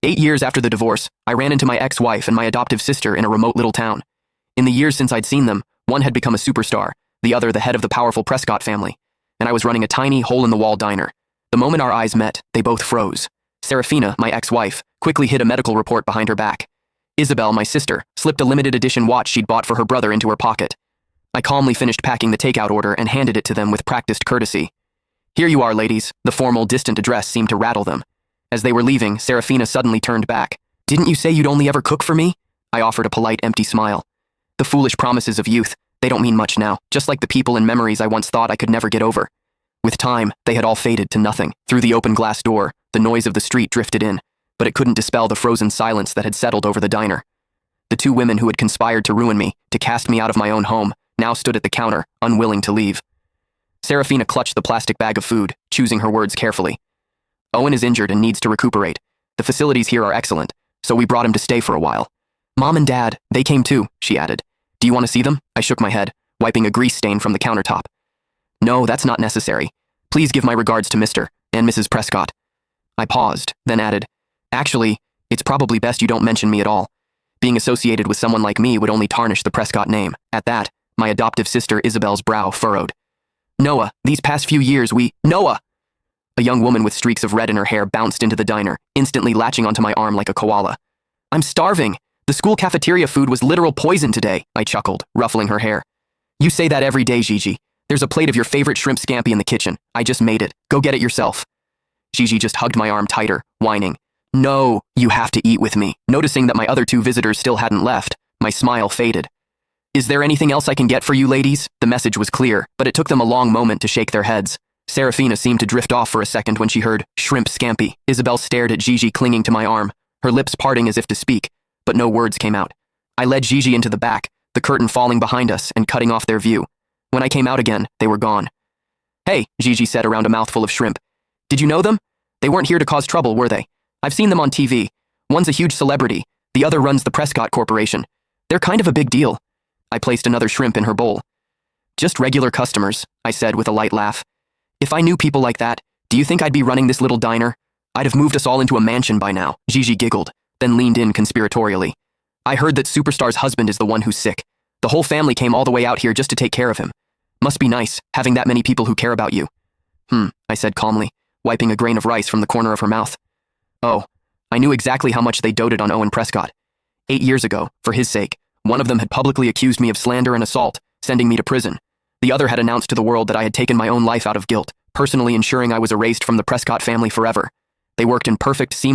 8 years after the divorce, I ran into my ex-wife and my adoptive sister in a remote little town. In the years since I'd seen them, one had become a superstar, the other the head of the powerful Prescott family, and I was running a tiny, hole-in-the-wall diner. The moment our eyes met, they both froze. Serafina, my ex-wife, quickly hid a medical report behind her back. Isabel, my sister, slipped a limited-edition watch she'd bought for her brother into her pocket. I calmly finished packing the takeout order and handed it to them with practiced courtesy. "Here you are, ladies." The formal, distant address seemed to rattle them. As they were leaving, Serafina suddenly turned back. "Didn't you say you'd only ever cook for me?" I offered a polite, empty smile. The foolish promises of youth, they don't mean much now, just like the people and memories I once thought I could never get over. With time, they had all faded to nothing. Through the open glass door, the noise of the street drifted in, but it couldn't dispel the frozen silence that had settled over the diner. The two women who had conspired to ruin me, to cast me out of my own home, now stood at the counter, unwilling to leave. Serafina clutched the plastic bag of food, choosing her words carefully. "Owen is injured and needs to recuperate. The facilities here are excellent, so we brought him to stay for a while. Mom and Dad, they came too," she added. "Do you want to see them?" I shook my head, wiping a grease stain from the countertop. "No, that's not necessary. Please give my regards to Mr. and Mrs. Prescott." I paused, then added, "Actually, it's probably best you don't mention me at all. Being associated with someone like me would only tarnish the Prescott name." At that, my adoptive sister Isabel's brow furrowed. "Noah, these past few years Noah!" A young woman with streaks of red in her hair bounced into the diner, instantly latching onto my arm like a koala. "I'm starving. The school cafeteria food was literal poison today," I chuckled, ruffling her hair. "You say that every day, Gigi. There's a plate of your favorite shrimp scampi in the kitchen. I just made it. Go get it yourself." Gigi just hugged my arm tighter, whining, "No, you have to eat with me." Noticing that my other two visitors still hadn't left, my smile faded. "Is there anything else I can get for you ladies?" The message was clear, but it took them a long moment to shake their heads. Serafina seemed to drift off for a second when she heard shrimp scampi. Isabel stared at Gigi clinging to my arm, her lips parting as if to speak, but no words came out. I led Gigi into the back, the curtain falling behind us and cutting off their view. When I came out again, they were gone. "Hey," Gigi said around a mouthful of shrimp. "Did you know them? They weren't here to cause trouble, were they? I've seen them on TV. One's a huge celebrity, the other runs the Prescott Corporation. They're kind of a big deal." I placed another shrimp in her bowl. "Just regular customers," I said with a light laugh. "If I knew people like that, do you think I'd be running this little diner? I'd have moved us all into a mansion by now." Gigi giggled, then leaned in conspiratorially. "I heard that Superstar's husband is the one who's sick. The whole family came all the way out here just to take care of him. Must be nice, having that many people who care about you." I said calmly, wiping a grain of rice from the corner of her mouth. "Oh, I knew exactly how much they doted on Owen Prescott. 8 years ago, for his sake, one of them had publicly accused me of slander and assault, sending me to prison. The other had announced to the world that I had taken my own life out of guilt, personally ensuring I was erased from the Prescott family forever. They worked in perfect, seamless